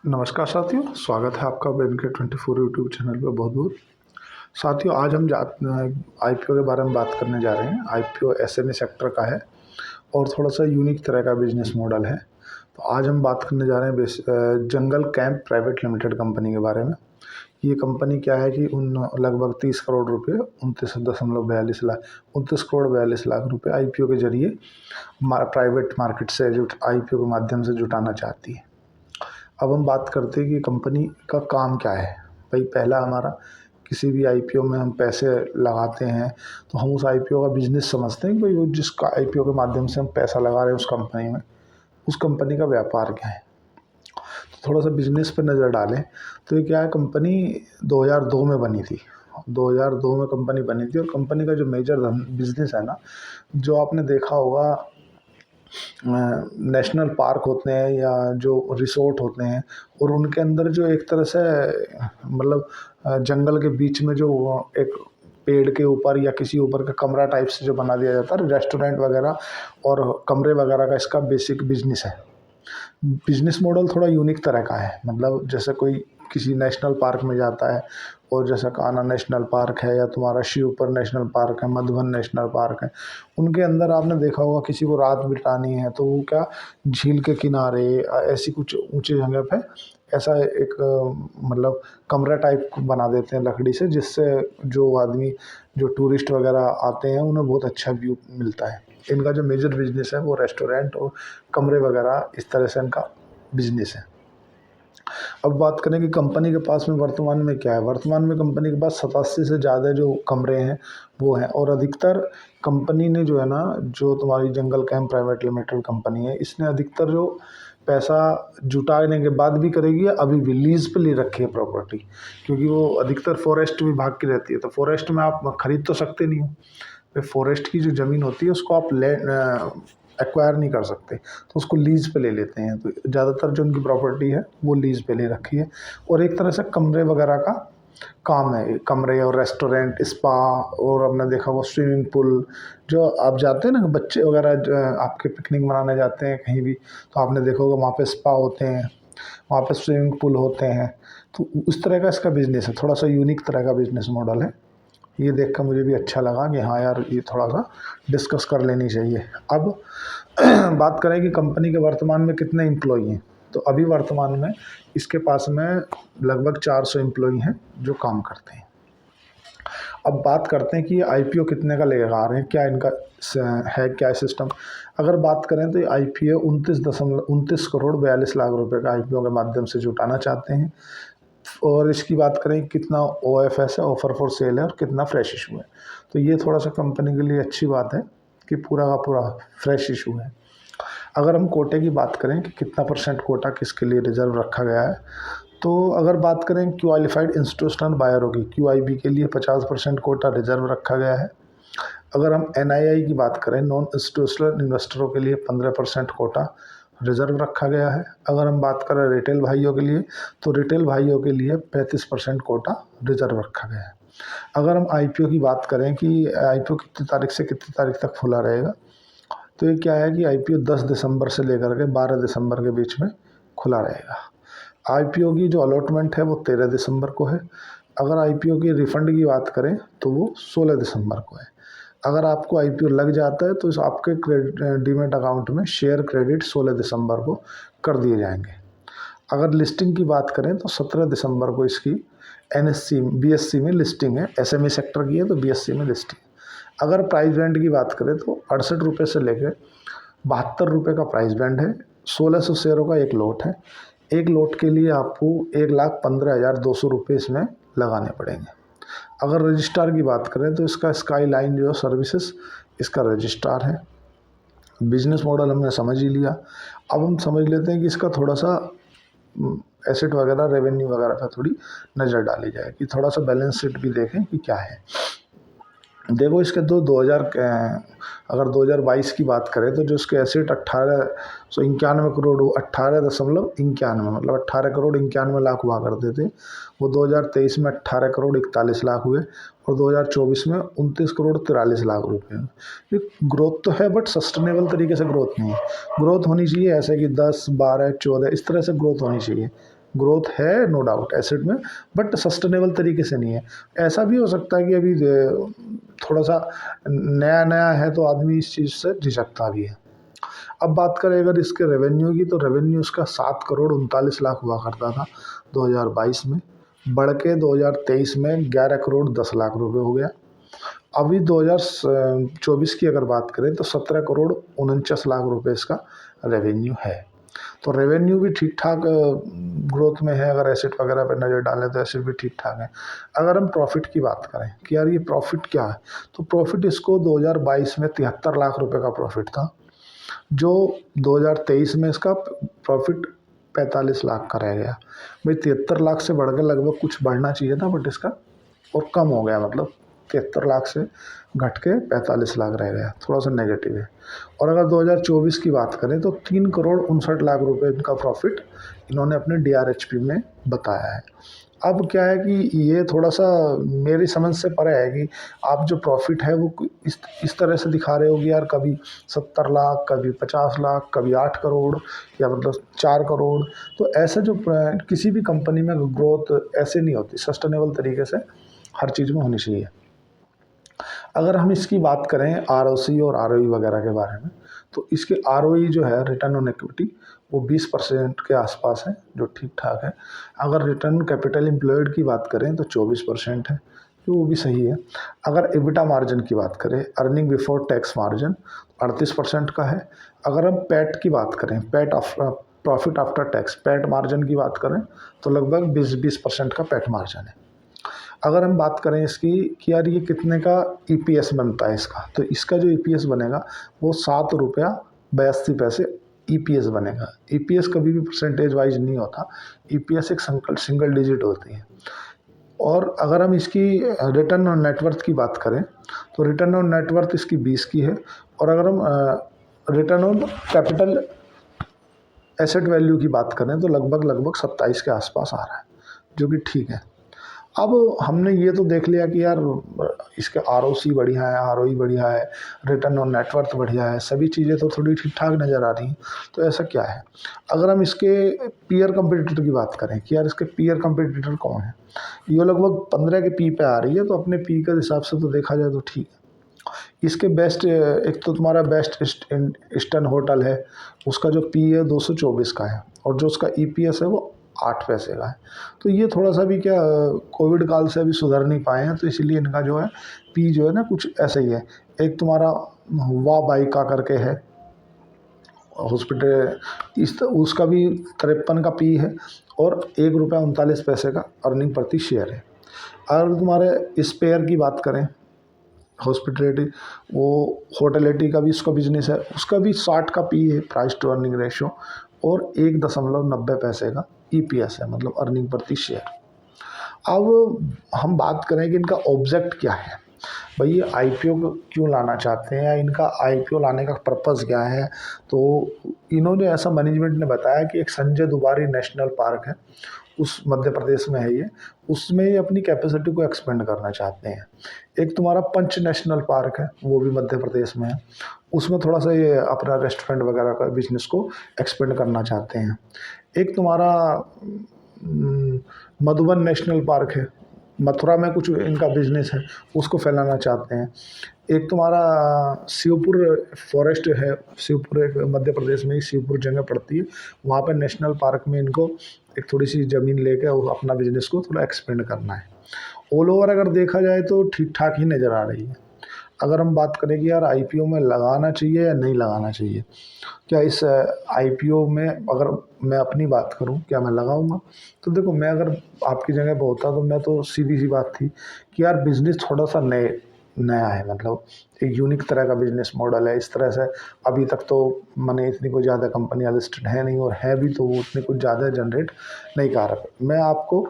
नमस्कार साथियों, स्वागत है आपका BNK24 यूट्यूब चैनल पे बहुत बहुत। साथियों, आज हम आईपीओ के बारे में बात करने जा रहे हैं। आईपीओ एसएमई सेक्टर का है और थोड़ा सा यूनिक तरह का बिजनेस मॉडल है। तो आज हम बात करने जा रहे हैं जंगल कैंप प्राइवेट लिमिटेड कंपनी के बारे में। ये कंपनी क्या है कि उन लगभग 30 करोड़ रुपए 29 करोड़ 42 लाख रुपए आईपीओ के जरिए प्राइवेट मार्केट से आईपीओ के माध्यम से जुटाना चाहती है। अब हम बात करते हैं कि कंपनी का काम क्या है। भाई, पहला हमारा किसी भी आईपीओ में हम पैसे लगाते हैं तो हम उस आईपीओ का बिजनेस समझते हैं कि भाई वो जिस आईपीओ के माध्यम से हम पैसा लगा रहे हैं उस कंपनी में, उस कंपनी का व्यापार क्या है। तो थोड़ा सा बिजनेस पर नज़र डालें तो ये क्या है, कंपनी 2002 में बनी थी। 2002 में कंपनी बनी थी और कंपनी का जो मेजर बिजनेस है ना, जो आपने देखा होगा, नेशनल पार्क होते हैं या जो रिसोर्ट होते हैं और उनके अंदर जो एक तरह से मतलब जंगल के बीच में जो एक पेड़ के ऊपर या किसी ऊपर का कमरा टाइप से जो बना दिया जाता है, रेस्टोरेंट वगैरह और कमरे वगैरह का इसका बेसिक बिजनेस है। बिजनेस मॉडल थोड़ा यूनिक तरह का है। मतलब जैसे कोई किसी नेशनल पार्क में जाता है और जैसा कान्हा नेशनल पार्क है या तुम्हारा शिवपुर नेशनल पार्क है, मधुबन नेशनल पार्क है, उनके अंदर आपने देखा होगा किसी को रात बितानी है तो वो क्या, झील के किनारे ऐसी कुछ ऊंची जगह पे ऐसा एक मतलब कमरा टाइप बना देते हैं लकड़ी से, जिससे जो आदमी जो टूरिस्ट वगैरह आते हैं उन्हें बहुत अच्छा व्यू मिलता है। इनका जो मेजर बिजनेस है वो रेस्टोरेंट और कमरे वगैरह इस तरह से इनका बिजनेस है। अब बात करें कि कंपनी के पास में वर्तमान में क्या है। वर्तमान में कंपनी के पास 87 से ज़्यादा जो कमरे हैं वो हैं और अधिकतर कंपनी ने जो है ना, जो तुम्हारी जंगल कैंप प्राइवेट लिमिटेड कंपनी है, इसने अधिकतर जो पैसा जुटाने के बाद भी करेगी या अभी भी लीज पे ले रखी है प्रॉपर्टी, क्योंकि वो अधिकतर फॉरेस्ट विभाग की रहती है। तो फॉरेस्ट में आप खरीद तो सकते नहीं हो, फॉरेस्ट की जो ज़मीन होती है उसको आप एक्वायर नहीं कर सकते, तो उसको लीज पे ले लेते हैं। तो ज़्यादातर जो उनकी प्रॉपर्टी है वो लीज पे ले रखी है और एक तरह से कमरे वगैरह का काम है। कमरे और रेस्टोरेंट, स्पा और आपने देखा वो स्विमिंग पूल, जो आप जाते हैं ना बच्चे वगैरह आपके पिकनिक मनाने जाते हैं कहीं भी, तो आपने देखा होगा वहाँ पे स्पा होते हैं, वहाँ पे स्विमिंग पूल होते हैं। तो उस तरह का इसका बिजनेस है, थोड़ा सा यूनिक तरह का बिजनेस मॉडल है। ये देख कर मुझे भी अच्छा लगा कि हाँ यार, ये थोड़ा सा डिस्कस कर लेनी चाहिए। अब बात करें कि कंपनी के वर्तमान में कितने एम्प्लॉई हैं, तो अभी वर्तमान में इसके पास में लगभग 400 एम्प्लॉई हैं जो काम करते हैं। अब बात करते हैं कि ये आईपीओ कितने का लेकर आ रहे हैं, क्या इनका है क्या सिस्टम। अगर बात करें तो ये आईपीओ 29 करोड़ 42 लाख रुपए का आईपीओ के माध्यम से जुटाना चाहते हैं। और इसकी बात करें कितना ओएफएस है, ऑफर फॉर सेल है, और कितना फ्रेश इशू है, तो ये थोड़ा सा कंपनी के लिए अच्छी बात है कि पूरा का पूरा फ्रेश इशू है। अगर हम कोटे की बात करें कि कितना परसेंट कोटा किसके लिए रिजर्व रखा गया है, तो अगर बात करें क्वालिफाइड इंस्टीट्यूशनल बायरों की, क्यूआईबी के लिए 50% कोटा रिजर्व रखा गया है। अगर हम एनआईआई की बात करें, नॉन इंस्टीट्यूशनल इन्वेस्टरों के लिए 15% कोटा रिजर्व रखा गया है। अगर हम बात करें रिटेल भाइयों के लिए, तो रिटेल भाइयों के लिए 35% कोटा रिजर्व रखा गया है। अगर हम आईपीओ की बात करें कि आईपीओ कितनी तारीख से कितनी तारीख तक खुला रहेगा, तो ये क्या है कि आईपीओ 10 दिसंबर से लेकर के 12 दिसंबर के बीच में खुला रहेगा। आईपीओ की जो अलॉटमेंट है वो 13 दिसंबर को है। अगर आईपीओ की रिफंड की बात करें तो वो 16 दिसंबर को है। अगर आपको आईपीओ लग जाता है तो इस आपके डीमेट अकाउंट में शेयर क्रेडिट 16 दिसंबर को कर दिए जाएंगे। अगर लिस्टिंग की बात करें तो 17 दिसंबर को इसकी एनएससी बीएससी में लिस्टिंग है। एसएमई सेक्टर की है तो बीएससी में लिस्टिंग। अगर प्राइस बैंड की बात करें तो 68 रुपये से लेकर 72 रुपये का प्राइस बैंड है। 1600 शेयरों का एक लॉट है। एक लॉट के लिए आपको 1,15,200 रुपये इसमें लगाने पड़ेंगे। अगर रजिस्ट्रार की बात करें तो इसका स्काई लाइन जो सर्विसेज इसका रजिस्ट्रार है। बिजनेस मॉडल हमने समझ ही लिया। अब हम समझ लेते हैं कि इसका थोड़ा सा एसेट वगैरह, रेवेन्यू वगैरह पर थोड़ी नज़र डाली जाए, कि थोड़ा सा बैलेंस शीट भी देखें कि क्या है। देखो, इसके 2000 अगर 2022 की बात करें तो जो इसके एसेट 1891 करोड़ 18.91 मतलब 18 करोड़ 91 लाख हुआ करते थे, वो 2023 में 18 करोड़ 41 लाख हुए और 2024 में 29 करोड़ 43 लाख रुपए। ये ग्रोथ तो है बट सस्टेनेबल तरीके से ग्रोथ नहीं है। ग्रोथ होनी चाहिए ऐसे कि 10, 12, 14 इस तरह से ग्रोथ होनी चाहिए। ग्रोथ है नो डाउट एसेट में, बट सस्टेनेबल तरीके से नहीं है। ऐसा भी हो सकता है कि अभी थोड़ा सा नया नया है तो आदमी इस चीज़ से झिझकता भी है। अब बात करें अगर इसके रेवेन्यू की, तो रेवेन्यू इसका 7 करोड़ 39 लाख हुआ करता था 2022 में, बढ़ के 2023 में 11 करोड़ 10 लाख रुपए हो गया। अभी 2024 की अगर बात करें तो 17 करोड़ 49 लाख रुपए इसका रेवेन्यू है। तो रेवेन्यू भी ठीक ठाक ग्रोथ में है। अगर एसेट वगैरह पर नज़र डालें तो एसेट भी ठीक ठाक है। अगर हम प्रॉफिट की बात करें कि यार ये प्रॉफिट क्या है, तो प्रॉफिट इसको 2022 में 73 लाख रुपए का प्रॉफिट था, जो 2023 में इसका प्रॉफिट 45 लाख का रह गया। भाई 73 लाख से बढ़ के लगभग कुछ बढ़ना चाहिए था, बट इसका और कम हो गया, मतलब 73 लाख से घट के 45 लाख रह गया, थोड़ा सा नेगेटिव है। और अगर 2024 की बात करें तो 3 करोड़ 59 लाख रुपए इनका प्रॉफिट इन्होंने अपने DRHP में बताया है। अब क्या है कि ये थोड़ा सा मेरी समझ से परे है कि आप जो प्रॉफिट है वो इस तरह से दिखा रहे हो कि यार कभी 70 लाख, कभी 50 लाख, कभी 8 करोड़ या मतलब 4 करोड़। तो ऐसा जो किसी भी कंपनी में ग्रोथ ऐसे नहीं होती, सस्टेनेबल तरीके से हर चीज़ में होनी चाहिए। अगर हम इसकी बात करें ROC और ROE वगैरह के बारे में, तो इसके ROE जो है रिटर्न ऑन इक्विटी वो 20% के आसपास है, जो ठीक ठाक है। अगर रिटर्न कैपिटल एम्प्लॉयड की बात करें तो 24% है, तो वो भी सही है। अगर EBITDA मार्जिन की बात करें, अर्निंग बिफोर टैक्स मार्जिन 38% का है। अगर हम पैट की बात करें, PAT profit after tax, PAT margin की बात करें तो लगभग 20% का पैट मार्जिन है। अगर हम बात करें इसकी कि यार ये कितने का EPS बनता है इसका, तो इसका जो EPS बनेगा वो 7 रुपया 82 पैसे EPS बनेगा। EPS कभी भी परसेंटेज वाइज नहीं होता, EPS एक सिंगल डिजिट होती है। और अगर हम इसकी रिटर्न ऑन नेटवर्थ की बात करें तो रिटर्न ऑन नेटवर्थ इसकी 20 की है। और अगर हम return on capital asset value की बात करें तो लगभग 27 के आसपास आ रहा है, जो कि ठीक है। अब हमने ये तो देख लिया कि यार इसके ROC बढ़िया है, ROE बढ़िया है, रिटर्न ऑन नेटवर्थ बढ़िया है, सभी चीज़ें तो थोड़ी ठीक ठाक नज़र आ रही हैं। तो ऐसा क्या है? अगर हम इसके पीयर कंपटीटर की बात करें कि यार इसके पीयर कंपटीटर कौन है, ये लगभग 15 के पी पे आ रही है, तो अपने पी के हिसाब से तो देखा जाए तो ठीक है। इसके बेस्ट, एक तो तुम्हारा बेस्ट ईस्टर्न होटल है, उसका जो पी है 224 का है, और जो उसका EPS है वो 8 पैसे का है। तो ये थोड़ा सा भी क्या कोविड काल से अभी सुधर नहीं पाए हैं, तो इसीलिए इनका जो है पी जो है ना कुछ ऐसा ही है। एक तुम्हारा वाह बाई का करके है हॉस्पिटल, उसका भी 53 का पी है, और 1 रुपया 39 पैसे का अर्निंग प्रति शेयर है। अगर तुम्हारे स्पेयर की बात करें, हॉस्पिटलिटी, वो होटलिटी का भी उसका बिजनेस है, उसका भी 60 का पी है, प्राइस टू अर्निंग रेशियो, और 1.90 पैसे का EPS है, मतलब अर्निंग प्रति शेयर। अब हम बात करें कि इनका ऑब्जेक्ट क्या है, भाई ये IPO क्यों लाना चाहते हैं या इनका IPO लाने का पर्पज़ क्या है। तो इन्होंने ऐसा मैनेजमेंट ने बताया कि एक संजय दुबारी नेशनल पार्क है, उस मध्य प्रदेश में है ये, उसमें ये अपनी कैपेसिटी को एक्सपेंड करना चाहते हैं। एक तुम्हारा पंच नेशनल पार्क है, वो भी मध्य प्रदेश में है, उसमें थोड़ा सा ये अपना रेस्टोरेंट वगैरह का बिजनेस को एक्सपेंड करना चाहते हैं। एक तुम्हारा मधुबन नेशनल पार्क है, मथुरा में कुछ इनका बिजनेस है, उसको फैलाना चाहते हैं। एक तुम्हारा शिवपुर फॉरेस्ट है, शिवपुर एक मध्य प्रदेश में ही शिवपुर जगह पड़ती है, वहाँ पर नेशनल पार्क में इनको एक थोड़ी सी ज़मीन लेके अपना बिजनेस को थोड़ा एक्सपेंड करना है। ऑल ओवर अगर देखा जाए तो ठीक ठाक ही नज़र आ रही है। अगर हम बात करें कि यार IPO में लगाना चाहिए या नहीं लगाना चाहिए, क्या इस IPO में अगर मैं अपनी बात करूं क्या मैं लगाऊंगा, तो देखो मैं अगर आपकी जगह पर होता तो मैं तो सीधी सी बात थी कि यार बिज़नेस थोड़ा सा नया है, मतलब एक यूनिक तरह का बिजनेस मॉडल है। इस तरह से अभी तक तो मैंने इतनी कोई ज़्यादा कंपनियां लिस्टेड है नहीं, और है भी तो वो उतनी कुछ ज़्यादा जनरेट नहीं कर रहा। मैं आपको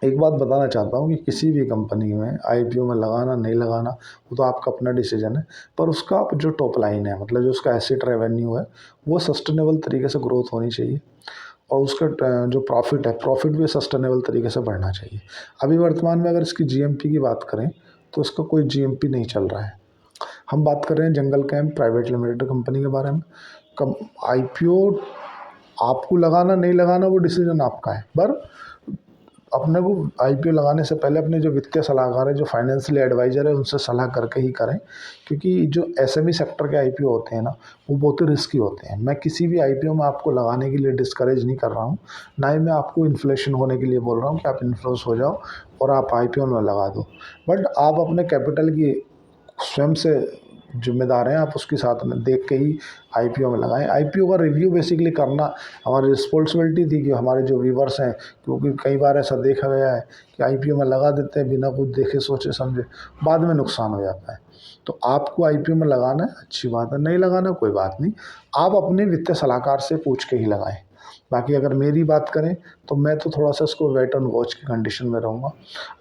एक बात बताना चाहता हूँ कि किसी भी कंपनी में IPO में लगाना नहीं लगाना वो तो आपका अपना डिसीजन है, पर उसका जो टॉप लाइन है, मतलब जो उसका एसेट रेवेन्यू है, वो सस्टेनेबल तरीके से ग्रोथ होनी चाहिए, और उसका जो प्रॉफिट है, प्रॉफिट भी सस्टेनेबल तरीके से बढ़ना चाहिए। अभी वर्तमान में अगर इसकी GMP की बात करें तो इसका कोई GMP नहीं चल रहा है। हम बात कर रहे हैं जंगल कैंप प्राइवेट लिमिटेड कंपनी के बारे में। IPO आपको लगाना नहीं लगाना वो डिसीजन आपका है, पर अपने को आईपीओ लगाने से पहले अपने जो वित्तीय सलाहकार है, जो फाइनेंशियल एडवाइज़र है, उनसे सलाह करके ही करें। क्योंकि जो एसएमई सेक्टर के आईपीओ होते हैं ना, वो बहुत ही रिस्की होते हैं। मैं किसी भी आईपीओ में आपको लगाने के लिए डिस्करेज नहीं कर रहा हूँ, ना ही मैं आपको इन्फ्लेशन होने के लिए बोल रहा हूँ कि आप इन्फ्लुएंस हो जाओ और आप आईपीओ में लगा दो। बट आप अपने कैपिटल की स्वयं से जिम्मेदार हैं, आप उसके साथ में देख के ही आईपीओ में लगाएं। आईपीओ का रिव्यू बेसिकली करना हमारी रिस्पॉन्सिबिलिटी थी कि हमारे जो व्यूवर्स हैं, क्योंकि कई बार ऐसा देखा गया है कि आईपीओ में लगा देते हैं बिना कुछ देखे सोचे समझे, बाद में नुकसान हो जाता है। तो आपको आईपीओ में लगाना है, अच्छी बात है, नहीं लगाना कोई बात नहीं, आप अपने वित्तीय सलाहकार से पूछ के ही लगाएं। बाकी अगर मेरी बात करें तो मैं तो थोड़ा सा इसको वेट एंड वॉच की कंडीशन में रहूँगा।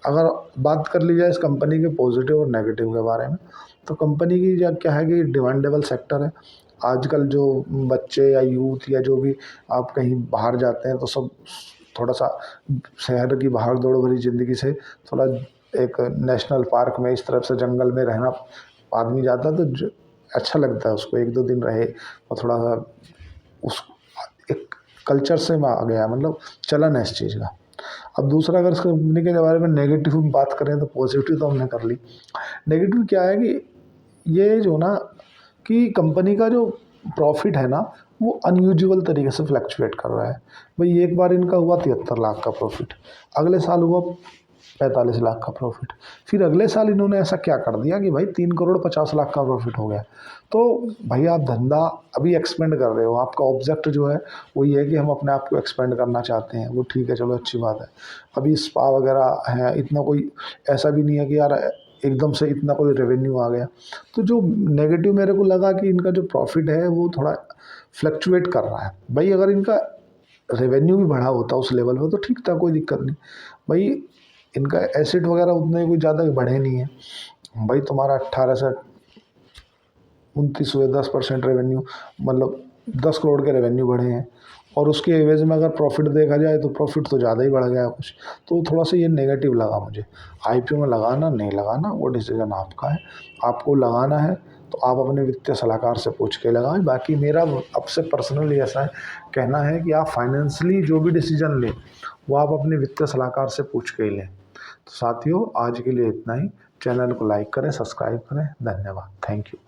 अगर बात कर ली जाए इस कंपनी के पॉजिटिव और नेगेटिव के बारे में, तो कंपनी की क्या है कि डिमांडेबल सेक्टर है। आजकल जो बच्चे या यूथ या जो भी आप कहीं बाहर जाते हैं तो सब थोड़ा सा शहर की भाग दौड़ भरी ज़िंदगी से थोड़ा एक नेशनल पार्क में इस तरफ से जंगल में रहना आदमी जाता है, तो अच्छा लगता है उसको, एक दो दिन रहे और थोड़ा सा उस एक कल्चर से आ गया, मतलब चलन है इस चीज़ का। अब दूसरा अगर इस कंपनी के बारे में नेगेटिव बात करें तो पॉजिटिव तो हमने कर ली। नेगेटिव क्या है कि ये जो ना कि कंपनी का जो प्रॉफिट है ना, वो अनयूजुअल तरीके से फ्लक्चुएट कर रहा है। भाई एक बार इनका हुआ 73 लाख का प्रॉफिट, अगले साल हुआ 45 लाख का प्रॉफिट, फिर अगले साल इन्होंने ऐसा क्या कर दिया कि भाई 3 करोड़ 50 लाख का प्रॉफिट हो गया। तो भाई आप धंधा अभी एक्सपेंड कर रहे हो, आपका ऑब्जेक्ट जो है वो ये है कि हम अपने आप को एक्सपेंड करना चाहते हैं, वो ठीक है, चलो अच्छी बात है। अभी स्पा वगैरह है, इतना कोई ऐसा भी नहीं है कि यार एकदम से इतना कोई रेवेन्यू आ गया। तो जो नेगेटिव मेरे को लगा कि इनका जो प्रॉफिट है वो थोड़ा फ्लक्चुएट कर रहा है। भाई अगर इनका रेवेन्यू भी बढ़ा होता उस लेवल पे तो ठीक था, कोई दिक्कत नहीं। भाई इनका एसेट वगैरह उतने कोई ज़्यादा बढ़े नहीं है। भाई तुम्हारा 18 से 29 हुए, 10% रेवेन्यू, मतलब 10 करोड़ के रेवेन्यू बढ़े हैं, और उसके एवज में अगर प्रॉफिट देखा जाए तो प्रॉफिट तो ज़्यादा ही बढ़ गया कुछ। तो थोड़ा सा ये नेगेटिव लगा मुझे। आईपीओ में लगाना नहीं लगाना वो डिसीजन आपका है, आपको लगाना है तो आप अपने वित्तीय सलाहकार से पूछ के लगाएं। बाकी मेरा अब से पर्सनली ऐसा है कहना है कि आप फाइनेंशियली जो भी डिसीजन लें वो आप अपने वित्तीय सलाहकार से पूछ के ही लें। तो साथियों आज के लिए इतना ही। चैनल को लाइक करें, सब्सक्राइब करें। धन्यवाद, थैंक यू।